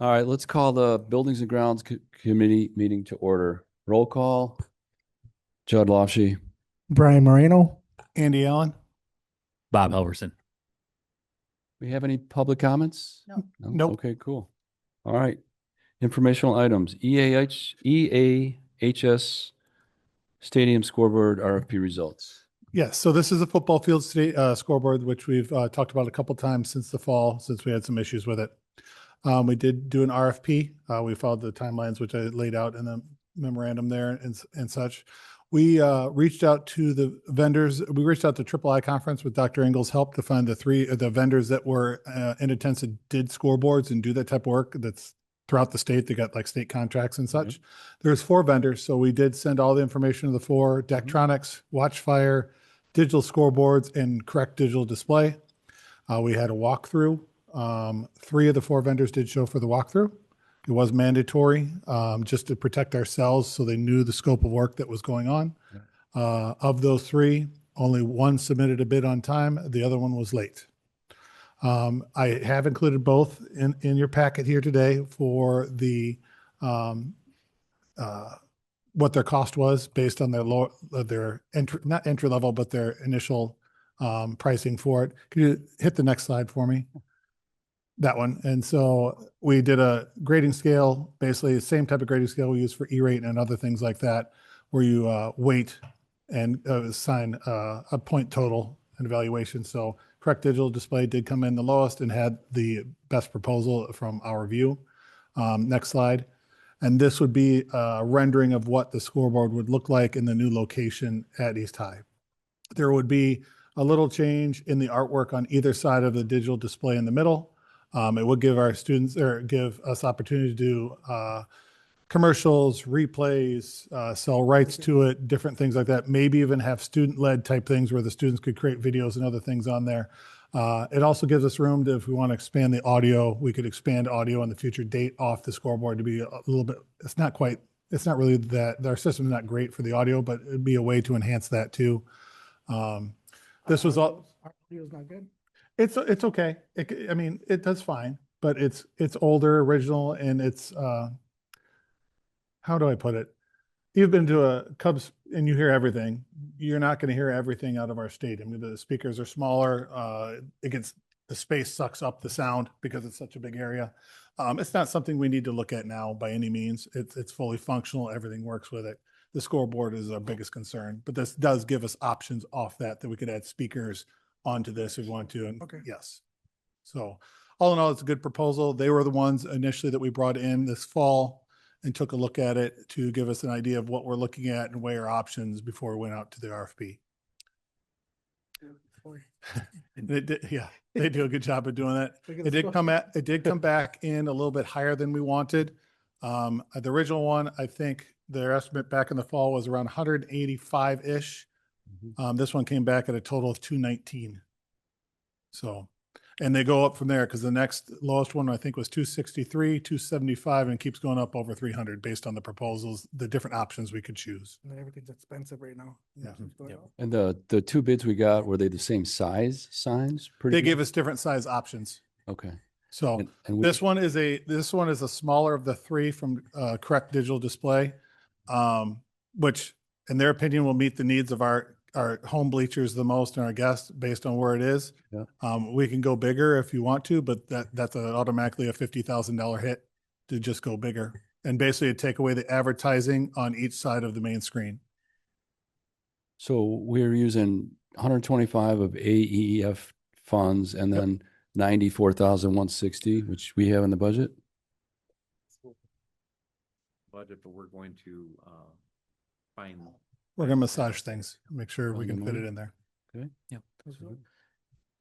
All right, let's call the Buildings and Grounds Committee meeting to order. Roll call. Judd Lofshe. Brian Moreno. Andy Allen. Bob Helverson. We have any public comments? No. No? Nope. Okay, cool. All right. Informational items. EAHS Stadium Scoreboard RFP results. Yes, so this is a football field scoreboard, which we've talked about a couple times since the fall, since we had some issues with it. We did do an RFP. We followed the timelines, which I laid out in the memorandum there and such. We reached out to the vendors. We reached out to Triple I Conference with Dr. Engel's help to find the vendors that were in attendance that did scoreboards and do that type of work that's throughout the state. They got like state contracts and such. There's 4 vendors. So we did send all the information to the 4: Daktronics, Watchfire, Digital Scoreboards, and Correct Digital Display. We had a walkthrough. 3 of the 4 vendors did show for the walkthrough. It was mandatory just to protect ourselves, so they knew the scope of work that was going on. Of those 3, only 1 submitted a bid on time. The other one was late. I have included both in your packet here today for the what their cost was based on their not entry level, but their initial pricing for it. Could you hit the next slide for me? That one. And so we did a grading scale, basically the same type of grading scale we use for E-rate and other things like that, where you weight and assign a point total and evaluation. So Correct Digital Display did come in the lowest and had the best proposal from our view. Next slide. And this would be a rendering of what the scoreboard would look like in the new location at East High. There would be a little change in the artwork on either side of the digital display in the middle. It would give our students, or give us opportunity to do commercials, replays, sell rights to it, different things like that. Maybe even have student-led type things where the students could create videos and other things on there. It also gives us room to, if we want to expand the audio, we could expand audio in the future date off the scoreboard to be a little bit, it's not really that, our system is not great for the audio, but it'd be a way to enhance that too. This was all. Our audio's not good. It's okay. I mean, it does fine, but it's older, original, and it's how do I put it? You've been to a Cubs and you hear everything. You're not going to hear everything out of our stadium. The speakers are smaller. The space sucks up the sound because it's such a big area. It's not something we need to look at now by any means. It's fully functional. Everything works with it. The scoreboard is our biggest concern, but this does give us options off that we could add speakers onto this if we want to. And okay. Yes. So all in all, it's a good proposal. They were the ones initially that we brought in this fall and took a look at it to give us an idea of what we're looking at and weigh our options before we went out to the RFP. Yeah, they do a good job of doing that. It did come back in a little bit higher than we wanted. The original one, I think their estimate back in the fall was around 185-ish. This one came back at a total of 219. So, and they go up from there because the next lowest one I think was 263, 275, and keeps going up over 300 based on the proposals, the different options we could choose. And everything's expensive right now. Yeah. And the 2 bids we got, were they the same size signs? They gave us different size options. Okay. So this one is a smaller of the 3 from Correct Digital Display, which in their opinion will meet the needs of our home bleachers the most and our guests based on where it is. Yeah. We can go bigger if you want to, but that's automatically a $50,000 hit to just go bigger and basically take away the advertising on each side of the main screen. So we're using 125 of AEF funds and then 94,160, which we have in the budget. Budget, but we're going to find. We're going to massage things, make sure we can fit it in there. Okay. Yeah.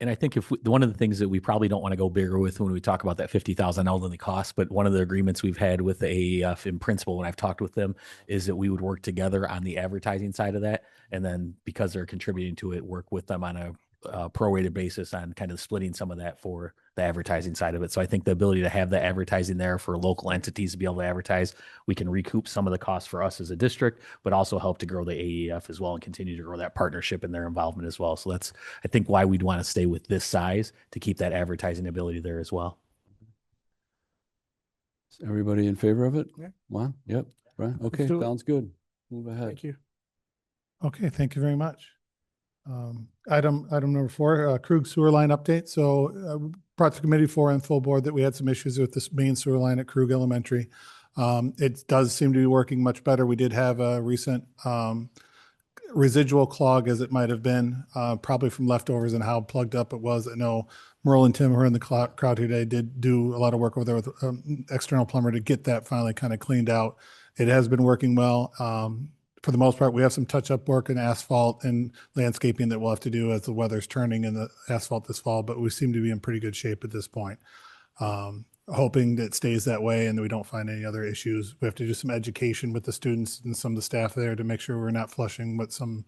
And I think one of the things that we probably don't want to go bigger with when we talk about that 50,000 elderly cost, but one of the agreements we've had with the AEF in principle, when I've talked with them, is that we would work together on the advertising side of that. And then because they're contributing to it, work with them on a prorated basis on kind of splitting some of that for the advertising side of it. So I think the ability to have the advertising there for local entities to be able to advertise, we can recoup some of the costs for us as a district, but also help to grow the AEF as well and continue to grow that partnership and their involvement as well. So that's, I think, why we'd want to stay with this size to keep that advertising ability there as well. Everybody in favor of it? Yeah. Juan? Yep. Right. Okay, do it. sounds good. Move ahead. Thank you. Okay, thank you very much. Item number 4, Krug sewer line update. So brought to committee for and full board that we had some issues with this main sewer line at Krug Elementary. It does seem to be working much better. We did have a recent residual clog, as it might have been, probably from leftovers and how plugged up it was. I know Merle and Tim, who are in the crowd today, did do a lot of work over there with external plumber to get that finally kind of cleaned out. It has been working well. For the most part, we have some touch-up work in asphalt and landscaping that we'll have to do as the weather's turning in the asphalt this fall, but we seem to be in pretty good shape at this point. Hoping that it stays that way and that we don't find any other issues. We have to do some education with the students and some of the staff there to make sure we're not flushing with some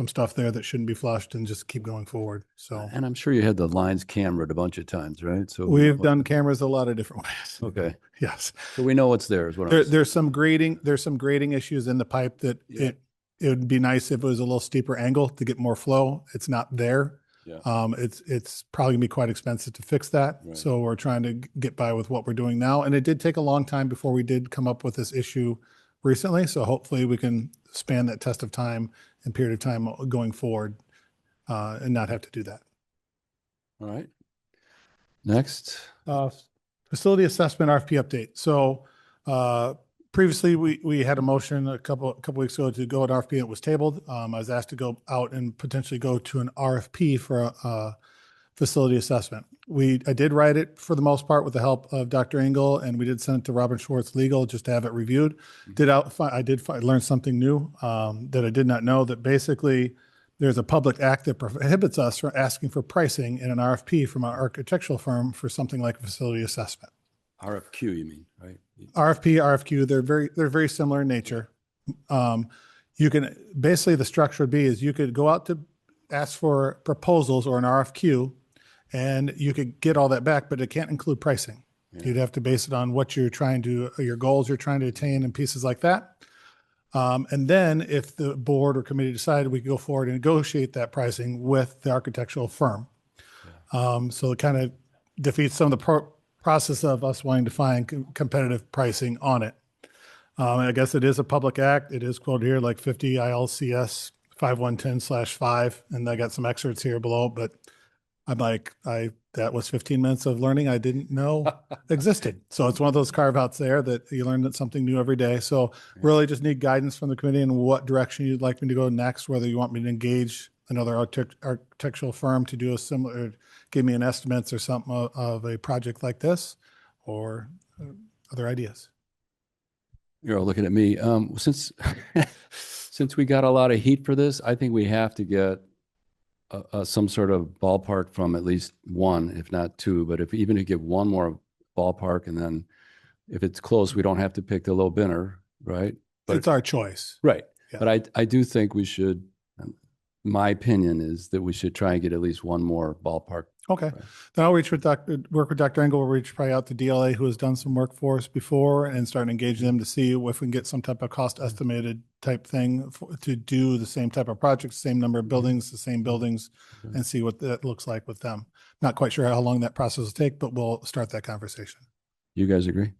stuff there that shouldn't be flushed, and just keep going forward. So And I'm sure you had the lines cambered a bunch of times, right? So we've done cameras a lot of different ways. Okay. Yes. So we know what's there is what I'm saying. There's some grading issues in the pipe that Yeah. it would be nice if it was a little steeper angle to get more flow. It's not there. Yeah. It's probably gonna be quite expensive to fix that. Right. So we're trying to get by with what we're doing now. And it did take a long time before we did come up with this issue recently. So hopefully we can span that test of time and period of time going forward, and not have to do that. All right. Next. Facility assessment RFP update. So previously we had a motion a couple weeks ago to go at RFP. It was tabled. I was asked to go out and potentially go to an RFP for a facility assessment. I did write it for the most part with the help of Dr. Engel, and we did send it to Robin Schwartz Legal just to have it reviewed. I did learn something new that I did not know, that basically there's a public act that prohibits us from asking for pricing in an RFP from an architectural firm for something like a facility assessment. RFQ, you mean, right? RFP, RFQ, they're very similar in nature. You can, basically the structure would be is you could go out to ask for proposals or an RFQ, and you could get all that back, but it can't include pricing. Yeah. You'd have to base it on what you're trying to, your goals you're trying to attain and pieces like that. And then if the board or committee decided, we could go forward and negotiate that pricing with the architectural firm. So it kind of defeats some of the process of us wanting to find competitive pricing on it. I guess it is a public act. It is quoted here like 50 ILCS 5110/5, and I got some excerpts here below, but I'm like, that was 15 minutes of learning I didn't know existed. So it's one of those carve outs there that you learn something new every day. So really just need guidance from the committee in what direction you'd like me to go next, whether you want me to engage another architectural firm to do a similar, give me an estimates or something of a project like this, or other ideas. You're all looking at me. Since we got a lot of heat for this, I think we have to get some sort of ballpark from at least one, if not two, but if even to get one more ballpark, and then if it's close, we don't have to pick the low bidder, right? But It's our choice. right. Yeah. But I do think we should, my opinion is that we should try and get at least one more ballpark. Okay. Right. Then I'll work with Dr. Engel. We'll reach probably out to DLA, who has done some work for us before, and start engaging them to see if we can get some type of cost estimated type thing to do the same type of project, same number of buildings, the same buildings, Okay. and see what that looks like with them. Not quite sure how long that process will take, but we'll start that conversation. You guys agree?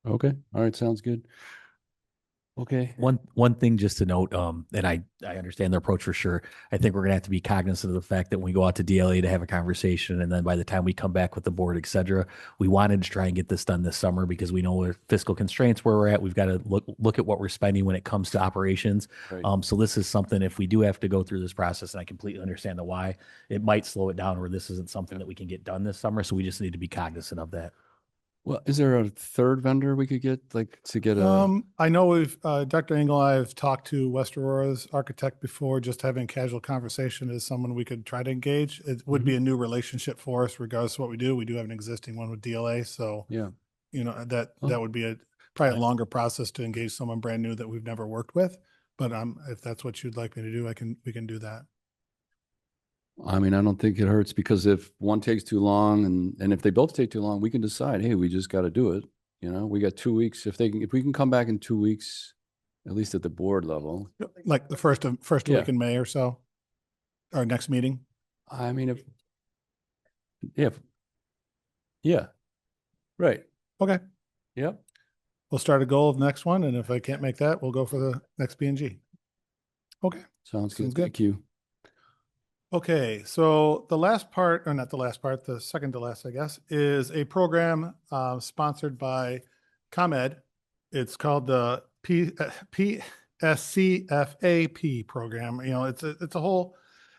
Okay. All right. Sounds good. Okay. One thing just to note, and I understand their approach for sure. I think we're gonna have to be cognizant of the fact that when we go out to DLA to have a conversation, and then by the time we come back with the board, et cetera, we wanted to try and get this done this summer because we know where fiscal constraints where we're at. We've got to look at what we're spending when it comes to operations. Right. So this is something, if we do have to go through this process, and I completely understand the why, it might slow it down, or this isn't something that we can get done this summer. So we just need to be cognizant of that. Well, is there a third vendor we could get, like, to get a? I know we've, Dr. Engel, I've talked to West Aurora's architect before, just having casual conversation as someone we could try to engage. It would be a new relationship for us, regardless of what we do. We do have an existing one with DLA. So, Yeah. you know, that Oh. would be probably a longer process to engage someone brand new that we've never worked with. But if that's what you'd like me to do, we can do that. I mean, I don't think it hurts, because if one takes too long and if they both take too long, we can decide, hey, we just got to do it. You know, we got 2 weeks. If we can come back in 2 weeks, at least at the board level. Like the first Yeah. week in May or so, our next meeting. I mean, yeah, right. Okay, Yep. we'll start a goal of the next one, and if I can't make that, we'll go for the next B&G. Okay. Sounds good. Sounds good. Thank you. Okay, so the last part, or not the last part, the second to last, I guess, is a program sponsored by ComEd. It's called the PSCFAP program. You know, it's a whole,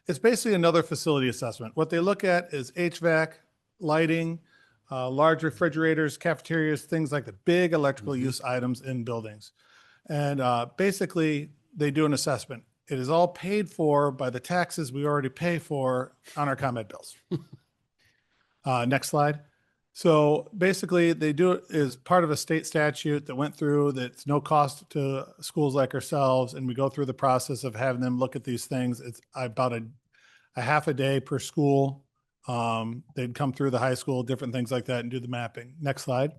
it's basically another facility assessment. What they look at is HVAC, lighting, large refrigerators, cafeterias, things like the big electrical use items in buildings. And basically, they do an assessment. It is all paid for by the taxes we already pay for on our ComEd bills. Next slide. So basically, they do it as part of a state statute that went through that's no cost to schools like ourselves. And we go through the process of having them look at these things. It's about a half a day per school. They'd come through the high school, different things like that, and do the mapping. Next slide.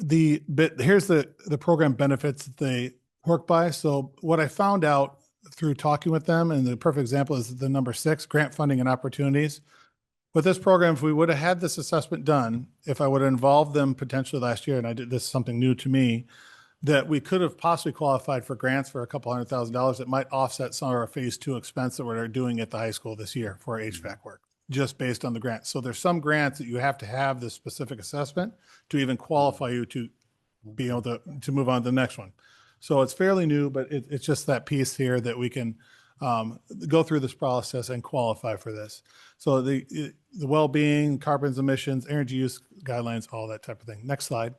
Here's the program benefits that they work by. So what I found out through talking with them, and the perfect example is the number 6, grant funding and opportunities. With this program, if we would have had this assessment done, if I would have involved them potentially last year, and I did this is something new to me, that we could have possibly qualified for grants for a couple $100,000 that might offset some of our phase 2 expense that we're doing at the high school this year for our HVAC work, just based on the grant. So there's some grants that you have to have this specific assessment to even qualify you to be able to move on to the next one. So it's fairly new, but it's just that piece here that we can go through this process and qualify for this. So the well-being, carbon emissions, energy use guidelines, all that type of thing. Next slide.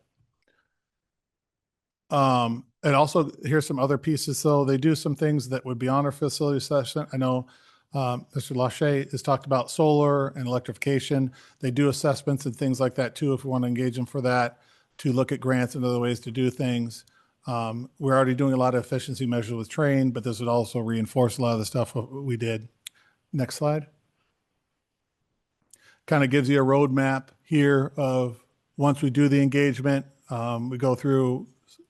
And also here's some other pieces. So they do some things that would be on our facility assessment. I know Mr. Lachey has talked about solar and electrification. They do assessments and things like that too, if we want to engage them for that, to look at grants and other ways to do things. We're already doing a lot of efficiency measures with train, but this would also reinforce a lot of the stuff we did. Next slide. Kind of gives you a roadmap here of once we do the engagement, we go through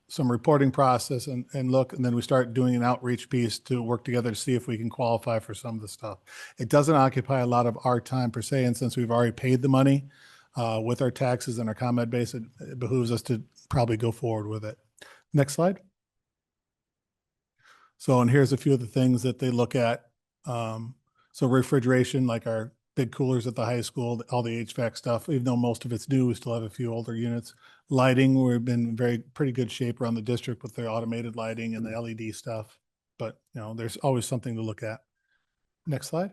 some reporting process and look, and then we start doing an outreach piece to work together to see if we can qualify for some of the stuff. It doesn't occupy a lot of our time per se, and since we've already paid the money with our taxes and our ComEd base, it behooves us to probably go forward with it. Next slide. So, and here's a few of the things that they look at. So refrigeration, like our big coolers at the high school, all the HVAC stuff, even though most of it's new, we still have a few older units. Lighting, we've been pretty good shape around the district with the automated lighting and the LED stuff. But, you know, there's always something to look at. Next slide.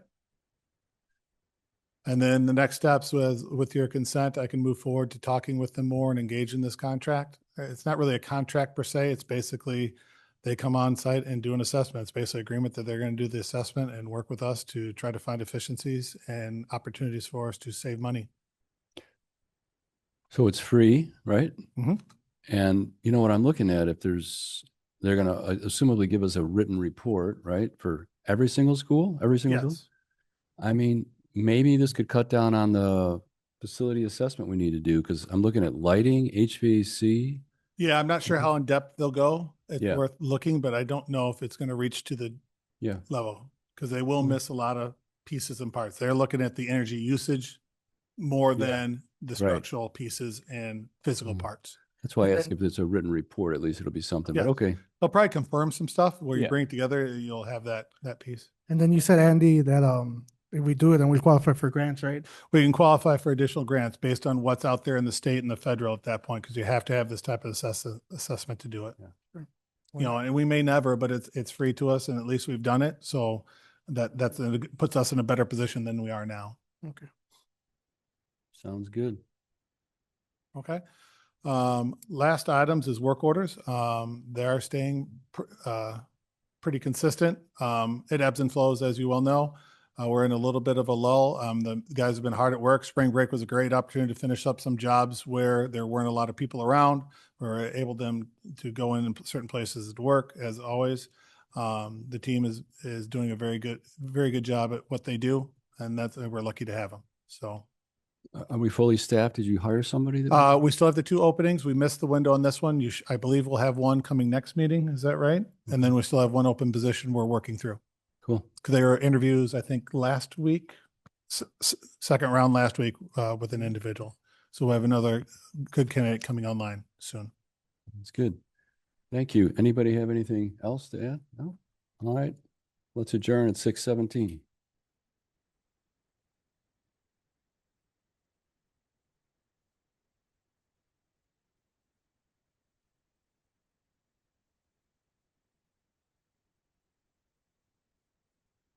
And then the next steps was, with your consent, I can move forward to talking with them more and engage in this contract. It's not really a contract per se. It's basically they come on site and do an assessment. It's basically agreement that they're going to do the assessment and work with us to try to find efficiencies and opportunities for us to save money. So it's free, right? Mhm. And you know what I'm looking at, if they're going to assumably give us a written report, right? For every single school, every single school. Yes. I mean, maybe this could cut down on the facility assessment we need to do, because I'm looking at lighting, HVAC. Yeah, I'm not sure how in depth they'll go. It's Yeah. worth looking, but I don't know if it's going to reach to the Yeah. level because they will miss a lot of pieces and parts. They're looking at the energy usage more Yeah. than the Right. structural pieces and physical Mm. parts. That's why I And asked if it's a written report, at least it'll be something, but Yeah. okay. They'll probably confirm some stuff where you Yeah. bring it together, you'll have that piece. And then you said, Andy, that if we do it and we qualify for grants, right? We can qualify for additional grants based on what's out there in the state and the federal at that point, because you have to have this type of assessment to do it. Yeah. You know, and we may never, but it's free to us, and at least we've done it. So that puts us in a better position than we are now. Okay. Sounds good. Okay. Last items is work orders. They are staying pretty consistent. It ebbs and flows, as you well know. We're in a little bit of a lull. The guys have been hard at work. Spring break was a great opportunity to finish up some jobs where there weren't a lot of people around. We were able them to go in certain places to work, as always. The team is doing a very good job at what they do, and we're lucky to have them. So. Are we fully staffed? Did you hire somebody? That We still have the 2 openings. We missed the window on this one. I believe we'll have one coming next meeting. Is that right? And then we still have 1 open position we're working through. Cool. Because there were interviews, I think, last week, second round last week with an individual. So we'll have another good candidate coming online soon. That's good. Thank you. Anybody have anything else to add? No? All right. Let's adjourn at 6:17.